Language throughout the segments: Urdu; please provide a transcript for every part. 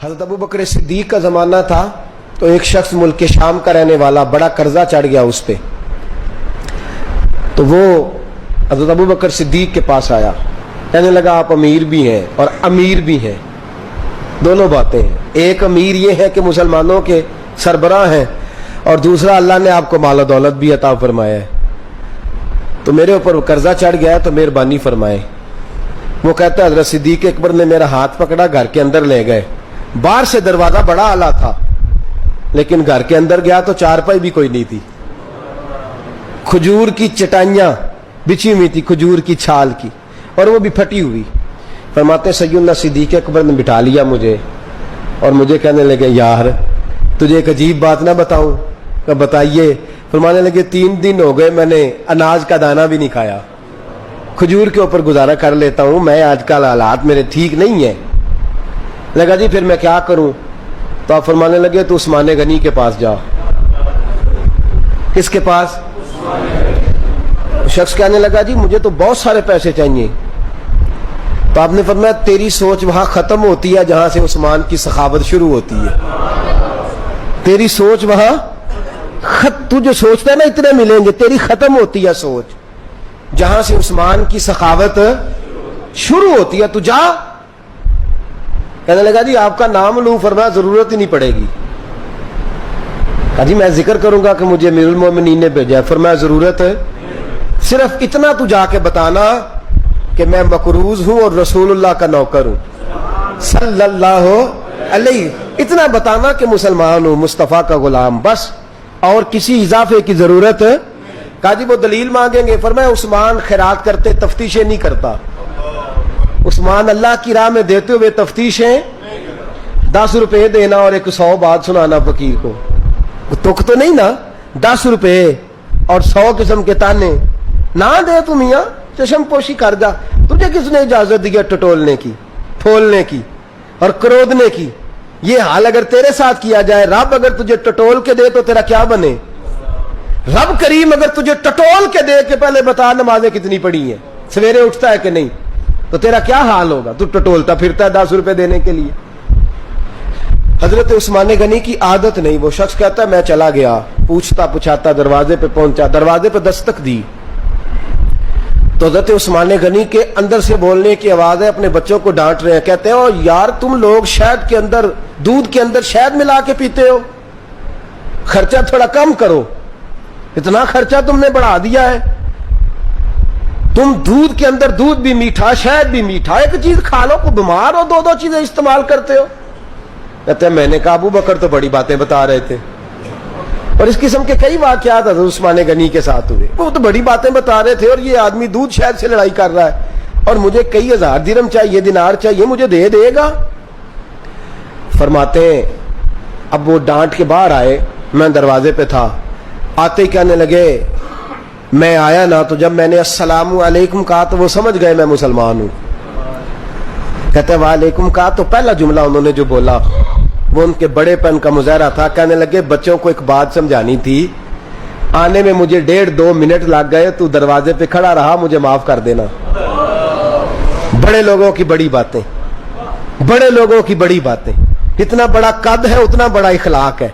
حضرت ابو بکر صدیق کا زمانہ تھا تو ایک شخص ملک شام کا رہنے والا بڑا قرضہ چڑھ گیا اس پہ، تو وہ حضرت ابو بکر صدیق کے پاس آیا، کہنے لگا آپ امیر بھی ہیں اور امیر بھی ہیں، دونوں باتیں ہیں۔ ایک امیر یہ ہے کہ مسلمانوں کے سربراہ ہیں، اور دوسرا اللہ نے آپ کو مال و دولت بھی عطا فرمایا ہے، تو میرے اوپر قرضہ چڑھ گیا ہے تو مہربانی فرمائے۔ وہ کہتا ہے حضرت صدیق اکبر نے میرا ہاتھ پکڑا، گھر کے اندر لے گئے، باہر سے دروازہ بڑا اعلیٰ تھا لیکن گھر کے اندر گیا تو چارپائی بھی کوئی نہیں تھی، کھجور کی چٹائیاں بچھی ہوئی تھی، کھجور کی چھال کی، اور وہ بھی پھٹی ہوئی۔ فرماتے سیدنا صدیق اکبر نے بٹھا لیا مجھے اور مجھے کہنے لگے یار تجھے ایک عجیب بات نہ بتاؤں؟ کہ بتائیے۔ فرمانے لگے 3 دن ہو گئے میں نے اناج کا دانہ بھی نہیں کھایا، کھجور کے اوپر گزارا کر لیتا ہوں میں، آج کل حالات میرے ٹھیک نہیں ہیں۔ لگا جی پھر میں کیا کروں؟ تو آپ فرمانے لگے تو عثمان غنی کے پاس جا۔ کس کے پاس؟ شخص کہنے لگا جی مجھے تو بہت سارے پیسے چاہیے۔ تو آپ نے فرمایا تیری سوچ وہاں ختم ہوتی ہے جہاں سے عثمان کی سخاوت شروع ہوتی ہے، تیری سوچ وہاں تو جو سوچتا ہے نا اتنے ملیں گے، تیری ختم ہوتی ہے سوچ جہاں سے عثمان کی سخاوت شروع ہوتی ہے، تو جا۔ کہنے لگا جی آپ کا نام لوں؟ فرمایا ضرورت ہی نہیں پڑے گی۔ کہا جی میں ذکر کروں گا کہ مجھے امیر المومنین نے بھیجا ہے۔ فرمایا ضرورت ہے، صرف اتنا تو جا کے بتانا کہ میں مقروض ہوں اور رسول اللہ کا نوکر ہوں صلی اللہ علیہ، اتنا بتانا کہ مسلمان ہوں، مصطفیٰ کا غلام، بس، اور کسی اضافے کی ضرورت۔ کہا جی وہ دلیل مانگیں گے؟ فرمایا عثمان خیرات کرتے تفتیشیں نہیں کرتا، عثمان اللہ کی راہ میں دیتے ہوئے تفتیشیں 10 روپے دینا اور 100 بات سنانا فقیر کو، تک تو نہیں نا، 10 روپے اور 100 قسم کے تانے نہ دے تو میاں چشم پوشی کر جا۔ تجھے کس نے اجازت دی ہے ٹٹولنے کی، پھولنے کی اور کرودنے کی؟ یہ حال اگر تیرے ساتھ کیا جائے، رب اگر تجھے ٹٹول کے دے تو تیرا کیا بنے؟ رب کریم اگر تجھے ٹٹول کے دے کہ پہلے بتا نمازیں کتنی پڑھی ہیں، سویرے اٹھتا ہے کہ نہیں، تو تیرا کیا حال ہوگا؟ تو ٹٹولتا پھرتا ہے 10 روپے دینے کے لیے۔ حضرت عثمان غنی کی عادت نہیں، وہ شخص کہتا ہے میں چلا گیا، پوچھتا پچھاتا دروازے پہ پہنچا، دروازے پہ دستک دی تو حضرت عثمان غنی کے اندر سے بولنے کی آواز ہے، اپنے بچوں کو ڈانٹ رہے ہیں، کہتے ہیں او یار تم لوگ شہد کے اندر، دودھ کے اندر شہد ملا کے پیتے ہو، خرچہ تھوڑا کم کرو، اتنا خرچہ تم نے بڑھا دیا ہے، تم دودھ کے اندر دودھ بھی میٹھا شہد بھی میٹھا، ایک چیز کھا لو، کو بیمار ہو، 2 چیزیں استعمال کرتے ہو۔ کہتے ہیں میں نے کہا ابو بکر تو بڑی باتیں بتا رہے تھے، اور اس قسم کے کئی واقعات حضرت عثمان غنی کے ساتھ ہوئے، وہ تو بڑی باتیں بتا رہے تھے، اور یہ آدمی دودھ شہد سے لڑائی کر رہا ہے اور مجھے کئی ہزار درہم چاہیے، دینار چاہیے، مجھے دے گا؟ فرماتے ہیں اب وہ ڈانٹ کے باہر آئے، میں دروازے پہ تھا، آتے ہی کہنے لگے میں آیا نا تو جب میں نے السلام علیکم کہا تو وہ سمجھ گئے میں مسلمان ہوں۔ کہتے ہیں وعلیکم کہا تو پہلا جملہ انہوں نے جو بولا وہ ان کے بڑے پن کا مظاہرہ تھا۔ کہنے لگے بچوں کو ایک بات سمجھانی تھی، آنے میں مجھے 1.5-2 منٹ لگ گئے، تو دروازے پہ کھڑا رہا، مجھے معاف کر دینا۔ بڑے لوگوں کی بڑی باتیں، بڑے لوگوں کی بڑی باتیں، اتنا بڑا قد ہے اتنا بڑا اخلاق ہے۔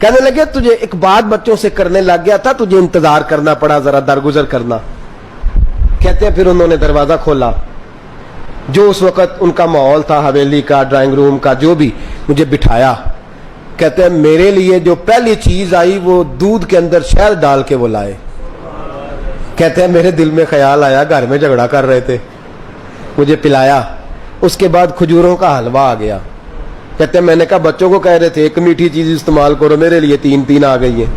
کہنے لگے تجھے ایک بات بچوں سے کرنے لگ گیا تھا، تجھے انتظار کرنا پڑا، ذرا درگزر کرنا۔ کہتے ہیں پھر انہوں نے دروازہ کھولا، جو اس وقت ان کا ماحول تھا حویلی کا، ڈرائنگ روم کا، جو بھی، مجھے بٹھایا۔ کہتے ہیں میرے لیے جو پہلی چیز آئی وہ دودھ کے اندر شہد ڈال کے وہ لائے۔ کہتے ہیں میرے دل میں خیال آیا گھر میں جھگڑا کر رہے تھے، مجھے پلایا، اس کے بعد کھجوروں کا حلوہ آ گیا۔ کہتے ہیں میں نے کہا بچوں کو کہہ رہے تھے ایک میٹھی چیز استعمال کرو، میرے لیے 3 آ گئی ہیں،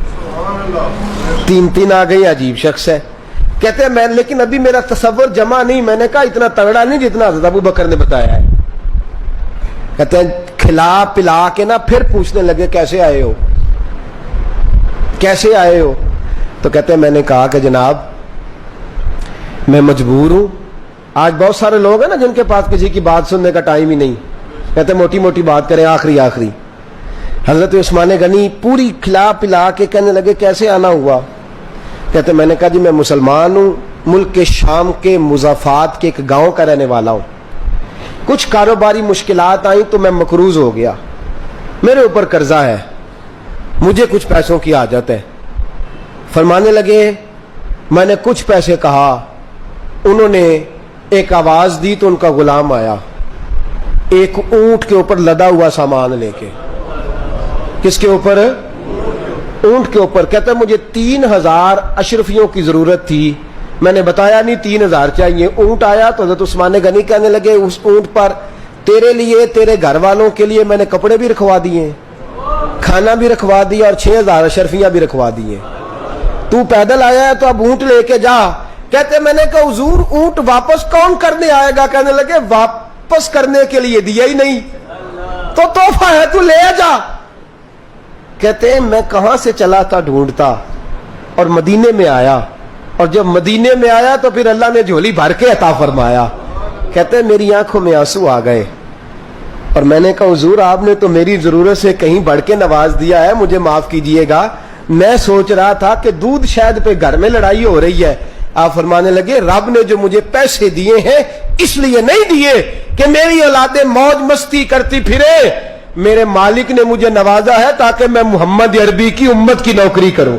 3 آ گئی، عجیب شخص ہے۔ کہتے ہیں میں لیکن ابھی میرا تصور جمع نہیں، میں نے کہا اتنا تگڑا نہیں جتنا حضرت ابو بکر نے بتایا ہے۔ کہتے ہیں کھلا پلا کے نا پھر پوچھنے لگے کیسے آئے ہو، کیسے آئے ہو؟ تو کہتے ہیں میں نے کہا کہ جناب میں مجبور ہوں، آج بہت سارے لوگ ہیں نا جن کے پاس کسی کی بات سننے کا ٹائم ہی نہیں، کہتے موٹی موٹی بات کریں آخری۔ حضرت عثمان غنی پوری کھلا پلا کے کہنے لگے کیسے آنا ہوا؟ کہتے میں نے کہا جی میں مسلمان ہوں، ملک کے شام کے مضافات کے ایک گاؤں کا رہنے والا ہوں، کچھ کاروباری مشکلات آئیں تو میں مقروض ہو گیا, میرے اوپر قرضہ ہے, مجھے کچھ پیسوں کی حاجت ہے. فرمانے لگے میں نے کچھ پیسے کہا, انہوں نے ایک آواز دی تو ان کا غلام آیا ایک اونٹ کے اوپر لدا ہوا سامان لے کے. کس کے اوپر؟ اونٹ کے اوپر. کہتا ہے مجھے 3000 اشرفیوں کی ضرورت تھی, میں نے بتایا نہیں 3000 چاہیے. اونٹ آیا تو حضرت عثمان غنی کہنے لگے اس اونٹ پر تیرے لیے تیرے گھر والوں کے لیے میں نے کپڑے بھی رکھوا دیے, کھانا بھی رکھوا دیا اور 6000 اشرفیاں بھی رکھوا دیے. تو پیدل آیا ہے تو اب اونٹ لے کے جا. کہتے میں نے کہا حضور اونٹ واپس کون کرنے آئے گا؟ کہنے لگے واپس کرنے کے لیے دیا ہی نہیں تو تحفہ ہے, تو لے جا. کہتے ہیں میں کہاں سے چلا تھا ڈھونڈتا اور مدینے میں آیا, اور جب مدینے میں آیا تو پھر اللہ نے جھولی بھر کے عطا فرمایا. کہتے ہیں میری آنکھوں میں آنسو آ گئے اور میں نے کہا حضور آپ نے تو میری ضرورت سے کہیں بڑھ کے نواز دیا ہے, مجھے معاف کیجئے گا, میں سوچ رہا تھا کہ دودھ شاید پہ گھر میں لڑائی ہو رہی ہے. آپ فرمانے لگے رب نے جو مجھے پیسے دیے ہیں اس لیے نہیں دیے کہ میری اولادیں موج مستی کرتی پھرے, میرے مالک نے مجھے نوازا ہے تاکہ میں محمد عربی کی امت کی نوکری کروں.